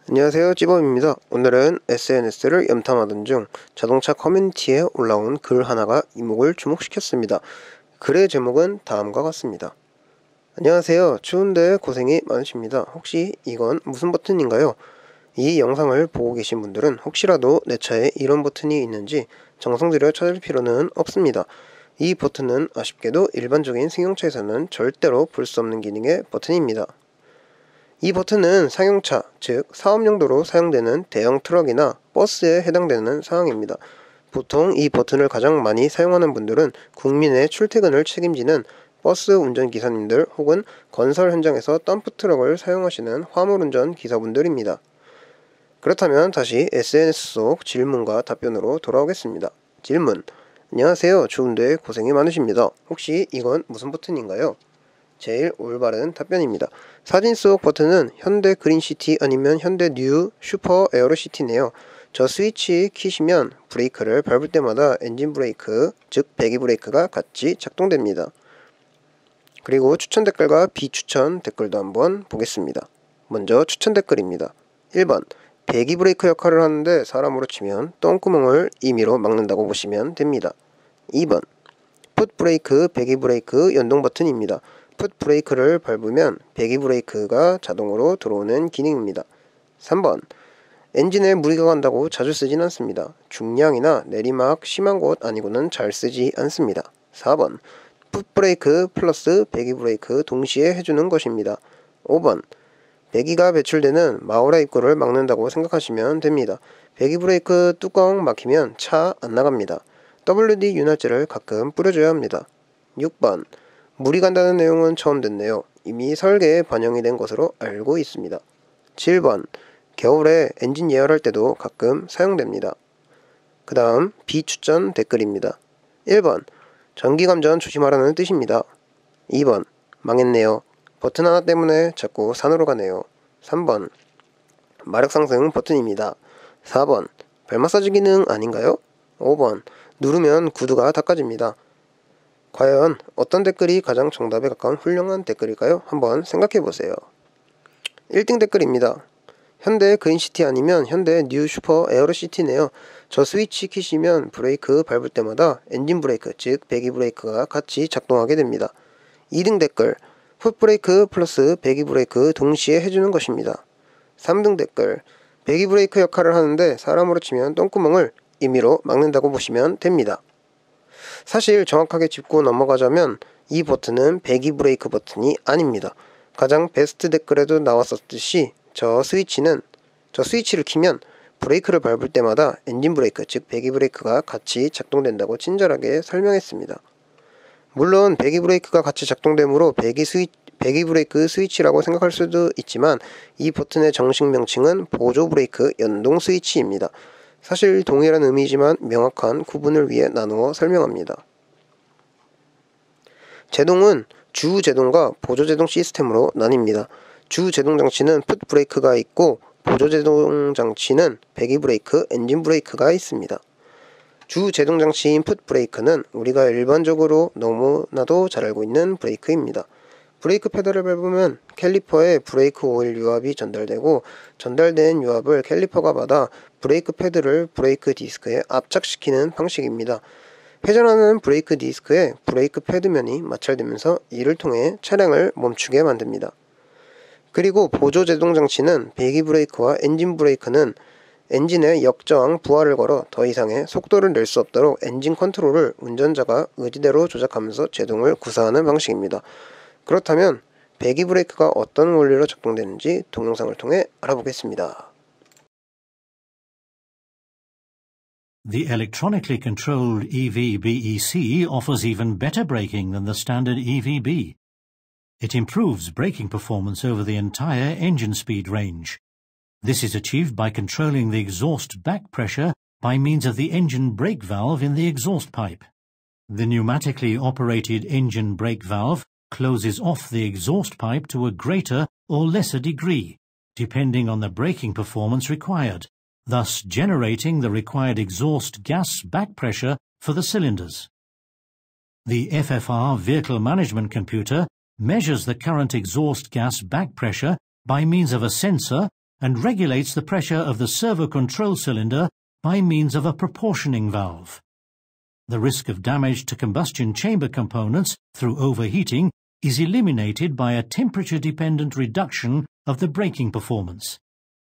안녕하세요, 찌범입니다. 오늘은 SNS를 염탐하던 중 자동차 커뮤니티에 올라온 글 하나가 이목을 주목시켰습니다. 글의 제목은 다음과 같습니다. 안녕하세요. 추운데 고생이 많으십니다. 혹시 이건 무슨 버튼인가요? 이 영상을 보고 계신 분들은 혹시라도 내 차에 이런 버튼이 있는지 정성 들여 찾을 필요는 없습니다. 이 버튼은 아쉽게도 일반적인 승용차에서는 절대로 볼 수 없는 기능의 버튼입니다. 이 버튼은 상용차, 즉 사업용도로 사용되는 대형 트럭이나 버스에 해당되는 사항입니다. 보통 이 버튼을 가장 많이 사용하는 분들은 국민의 출퇴근을 책임지는 버스 운전기사님들 혹은 건설 현장에서 덤프트럭을 사용하시는 화물운전 기사분들입니다. 그렇다면 다시 SNS 속 질문과 답변으로 돌아오겠습니다. 질문: 안녕하세요. 추운데 고생이 많으십니다. 혹시 이건 무슨 버튼인가요? 제일 올바른 답변입니다. 사진 속 버튼은 현대 그린시티 아니면 현대 뉴 슈퍼 에어로시티네요. 저 스위치 키시면 브레이크를 밟을 때마다 엔진 브레이크, 즉 배기 브레이크가 같이 작동됩니다. 그리고 추천 댓글과 비추천 댓글도 한번 보겠습니다. 먼저 추천 댓글입니다. 1번, 배기 브레이크 역할을 하는데 사람으로 치면 똥구멍을 임의로 막는다고 보시면 됩니다. 2번, 풋 브레이크, 배기 브레이크 연동 버튼입니다. 풋 브레이크를 밟으면 배기 브레이크가 자동으로 들어오는 기능입니다. 3번, 엔진에 무리가 간다고 자주 쓰진 않습니다. 중량이나 내리막 심한 곳 아니고는 잘 쓰지 않습니다. 4번, 풋 브레이크 플러스 배기 브레이크 동시에 해주는 것입니다. 5번, 배기가 배출되는 마우라 입구를 막는다고 생각하시면 됩니다. 배기 브레이크 뚜껑 막히면 차 안 나갑니다. WD 윤활제를 가끔 뿌려줘야 합니다. 6번, 물이 간다는 내용은 처음 듣네요. 이미 설계에 반영이 된 것으로 알고 있습니다. 7번, 겨울에 엔진 예열할 때도 가끔 사용됩니다. 그 다음 비추천 댓글입니다. 1번, 전기감전 조심하라는 뜻입니다. 2번, 망했네요. 버튼 하나 때문에 자꾸 산으로 가네요. 3번, 마력 상승 버튼입니다. 4번, 발 마사지 기능 아닌가요? 5번, 누르면 구두가 닦아집니다. 과연 어떤 댓글이 가장 정답에 가까운 훌륭한 댓글일까요? 한번 생각해보세요. 1등 댓글입니다. 현대 그린시티 아니면 현대 뉴 슈퍼 에어로시티네요. 저 스위치 키시면 브레이크 밟을 때마다 엔진 브레이크, 즉 배기 브레이크가 같이 작동하게 됩니다. 2등 댓글, 풋브레이크 플러스 배기 브레이크 동시에 해주는 것입니다. 3등 댓글, 배기 브레이크 역할을 하는데 사람으로 치면 똥구멍을 임의로 막는다고 보시면 됩니다. 사실 정확하게 짚고 넘어가자면 이 버튼은 배기 브레이크 버튼이 아닙니다. 가장 베스트 댓글에도 나왔었듯이 저 스위치를 키면 브레이크를 밟을 때마다 엔진 브레이크, 즉 배기 브레이크가 같이 작동된다고 친절하게 설명했습니다. 물론 배기 브레이크가 같이 작동되므로 배기 브레이크 스위치라고 생각할 수도 있지만 이 버튼의 정식 명칭은 보조 브레이크 연동 스위치입니다. 사실 동일한 의미이지만 명확한 구분을 위해 나누어 설명합니다. 제동은 주제동과 보조제동 시스템으로 나뉩니다. 주제동 장치는 풋 브레이크가 있고 보조제동 장치는 배기 브레이크, 엔진 브레이크가 있습니다. 주제동 장치인 풋 브레이크는 우리가 일반적으로 너무나도 잘 알고 있는 브레이크입니다. 브레이크 페달을 밟으면 캘리퍼에 브레이크 오일 유압이 전달되고 전달된 유압을 캘리퍼가 받아 브레이크 패드를 브레이크 디스크에 압착시키는 방식입니다. 회전하는 브레이크 디스크에 브레이크 패드면이 마찰되면서 이를 통해 차량을 멈추게 만듭니다. 그리고 보조 제동 장치는 배기 브레이크와 엔진 브레이크는 엔진에 역저항 부하를 걸어 더 이상의 속도를 낼 수 없도록 엔진 컨트롤을 운전자가 의지대로 조작하면서 제동을 구사하는 방식입니다. 그렇다면 배기 브레이크가 어떤 원리로 작동되는지 동영상을 통해 알아보겠습니다. The electronically controlled EV-BEC offers even better braking than the standard EV-B. It improves braking performance over the entire engine speed range. This is achieved by controlling the exhaust back pressure by means of the engine brake valve in the exhaust pipe. The pneumatically operated engine brake valve closes off the exhaust pipe to a greater or lesser degree, depending on the braking performance required, thus generating the required exhaust gas back pressure for the cylinders. The FFR vehicle management computer measures the current exhaust gas back pressure by means of a sensor and regulates the pressure of the servo control cylinder by means of a proportioning valve. The risk of damage to combustion chamber components through overheating is eliminated by a temperature-dependent reduction of the braking performance.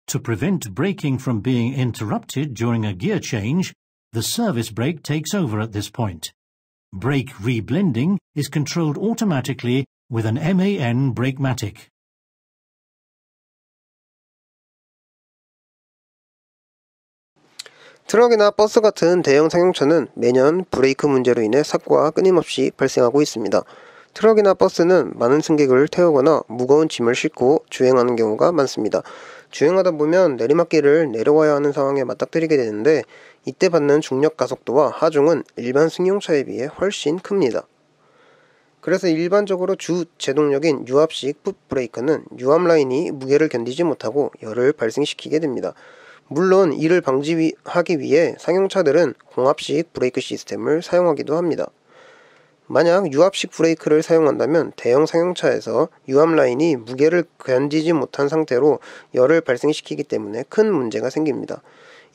To prevent braking from being interrupted during a gear change, the service brake takes over at this point. Brake reblending is controlled automatically with an MAN Brakematic. 트럭이나 버스 같은 대형 상용차는 매년 브레이크 문제로 인해 사고가 끊임없이 발생하고 있습니다. 트럭이나 버스는 많은 승객을 태우거나 무거운 짐을 싣고 주행하는 경우가 많습니다. 주행하다 보면 내리막길을 내려와야 하는 상황에 맞닥뜨리게 되는데 이때 받는 중력 가속도와 하중은 일반 승용차에 비해 훨씬 큽니다. 그래서 일반적으로 주 제동력인 유압식 풋브레이크는 유압 라인이 무게를 견디지 못하고 열을 발생시키게 됩니다. 물론 이를 방지하기 위해 상용차들은 공압식 브레이크 시스템을 사용하기도 합니다. 만약 유압식 브레이크를 사용한다면 대형 상용차에서 유압 라인이 무게를 견디지 못한 상태로 열을 발생시키기 때문에 큰 문제가 생깁니다.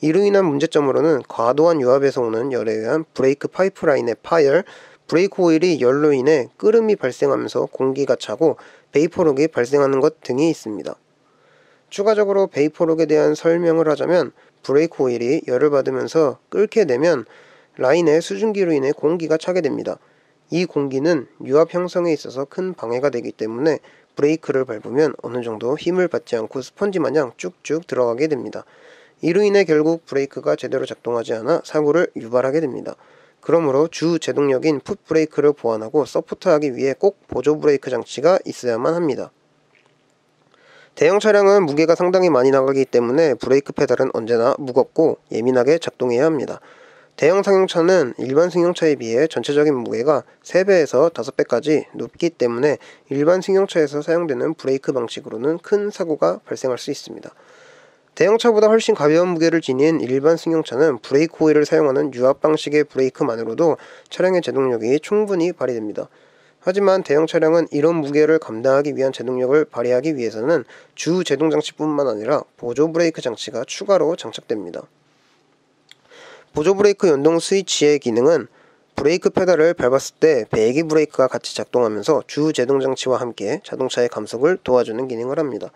이로 인한 문제점으로는 과도한 유압에서 오는 열에 의한 브레이크 파이프라인의 파열, 브레이크 오일이 열로 인해 끓음이 발생하면서 공기가 차고 베이퍼록이 발생하는 것 등이 있습니다. 추가적으로 베이퍼록에 대한 설명을 하자면 브레이크 오일이 열을 받으면서 끓게 되면 라인의 수증기로 인해 공기가 차게 됩니다. 이 공기는 유압 형성에 있어서 큰 방해가 되기 때문에 브레이크를 밟으면 어느 정도 힘을 받지 않고 스펀지 마냥 쭉쭉 들어가게 됩니다. 이로 인해 결국 브레이크가 제대로 작동하지 않아 사고를 유발하게 됩니다. 그러므로 주 제동력인 풋브레이크를 보완하고 서포트하기 위해 꼭 보조 브레이크 장치가 있어야만 합니다. 대형 차량은 무게가 상당히 많이 나가기 때문에 브레이크 페달은 언제나 무겁고 예민하게 작동해야 합니다. 대형 상용차는 일반 승용차에 비해 전체적인 무게가 3배에서 5배까지 높기 때문에 일반 승용차에서 사용되는 브레이크 방식으로는 큰 사고가 발생할 수 있습니다. 대형차보다 훨씬 가벼운 무게를 지닌 일반 승용차는 브레이크 오일을 사용하는 유압 방식의 브레이크만으로도 차량의 제동력이 충분히 발휘됩니다. 하지만 대형 차량은 이런 무게를 감당하기 위한 제동력을 발휘하기 위해서는 주 제동 장치뿐만 아니라 보조 브레이크 장치가 추가로 장착됩니다. 보조 브레이크 연동 스위치의 기능은 브레이크 페달을 밟았을 때 배기 브레이크가 같이 작동하면서 주 제동 장치와 함께 자동차의 감속을 도와주는 기능을 합니다.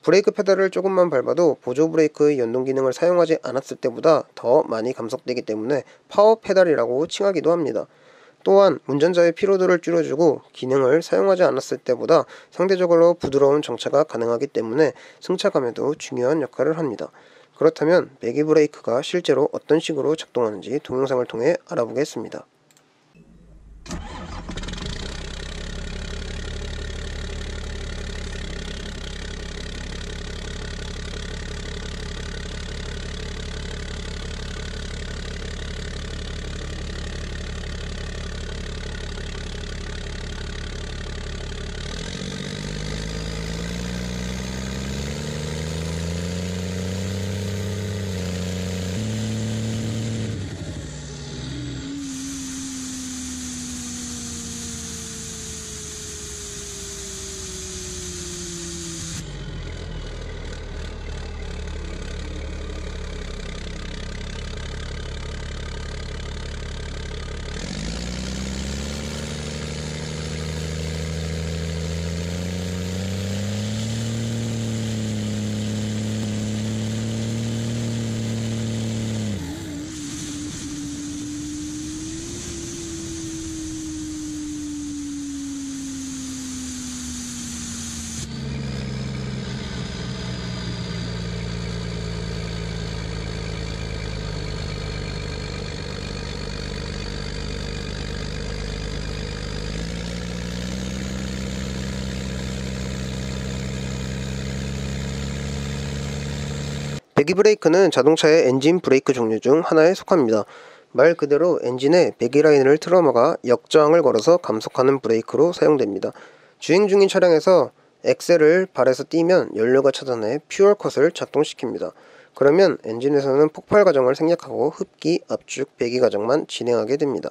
브레이크 페달을 조금만 밟아도 보조 브레이크의 연동 기능을 사용하지 않았을 때보다 더 많이 감속되기 때문에 파워 페달이라고 칭하기도 합니다. 또한 운전자의 피로도를 줄여주고 기능을 사용하지 않았을 때보다 상대적으로 부드러운 정차가 가능하기 때문에 승차감에도 중요한 역할을 합니다. 그렇다면 배기 브레이크가 실제로 어떤 식으로 작동하는지 동영상을 통해 알아보겠습니다. 배기 브레이크는 자동차의 엔진 브레이크 종류 중 하나에 속합니다. 말 그대로 엔진에 배기 라인을 틀어막아 역저항을 걸어서 감속하는 브레이크로 사용됩니다. 주행 중인 차량에서 엑셀을 발에서 띄면 연료가 차단해 퓨얼 컷을 작동시킵니다. 그러면 엔진에서는 폭발 과정을 생략하고 흡기, 압축, 배기 과정만 진행하게 됩니다.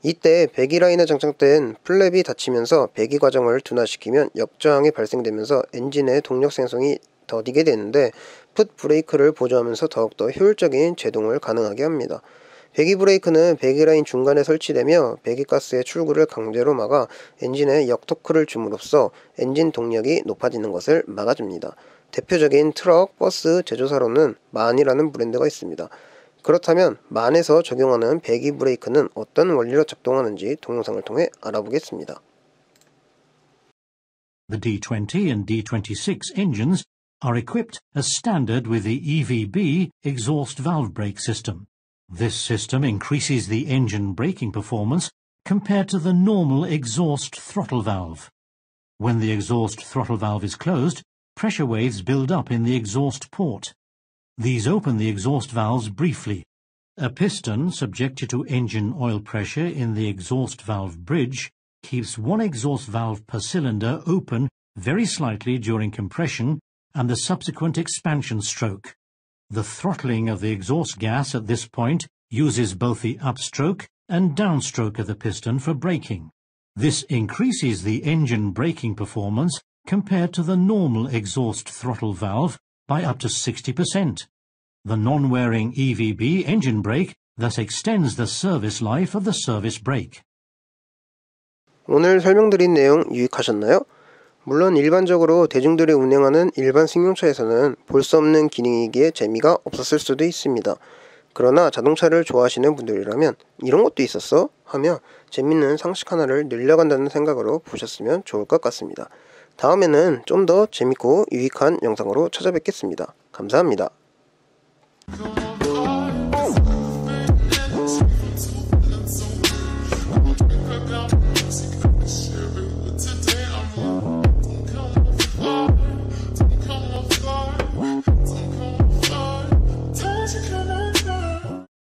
이때 배기 라인에 장착된 플랩이 닫히면서 배기 과정을 둔화시키면 역저항이 발생되면서 엔진의 동력 생성이 더디게 되는데 풋 브레이크를 보조하면서 더욱더 효율적인 제동을 가능하게 합니다. 배기 브레이크는 배기라인 중간에 설치되며 배기가스의 출구를 강제로 막아 엔진에 역토크를 줌으로써 엔진 동력이 높아지는 것을 막아줍니다. 대표적인 트럭, 버스 제조사로는 만이라는 브랜드가 있습니다. 그렇다면 만에서 적용하는 배기 브레이크는 어떤 원리로 작동하는지 동영상을 통해 알아보겠습니다. The D20 and D26 engines are equipped as standard with the EVB exhaust valve brake system. This system increases the engine braking performance compared to the normal exhaust throttle valve. When the exhaust throttle valve is closed, pressure waves build up in the exhaust port. These open the exhaust valves briefly. A piston subjected to engine oil pressure in the exhaust valve bridge keeps one exhaust valve per cylinder open very slightly during compression and the subsequent expansion stroke. The throttling of the exhaust gas at this point uses both the upstroke and downstroke of the piston for braking. This increases the engine braking performance compared to the normal exhaust throttle valve by up to 60%. The non-wearing EVB engine brake thus extends the service life of the service brake. 오늘 설명드린 내용 유익하셨나요? 물론 일반적으로 대중들이 운행하는 일반 승용차에서는 볼 수 없는 기능이기에 재미가 없었을 수도 있습니다. 그러나 자동차를 좋아하시는 분들이라면 이런 것도 있었어? 하며 재밌는 상식 하나를 늘려간다는 생각으로 보셨으면 좋을 것 같습니다. 다음에는 좀 더 재밌고 유익한 영상으로 찾아뵙겠습니다. 감사합니다.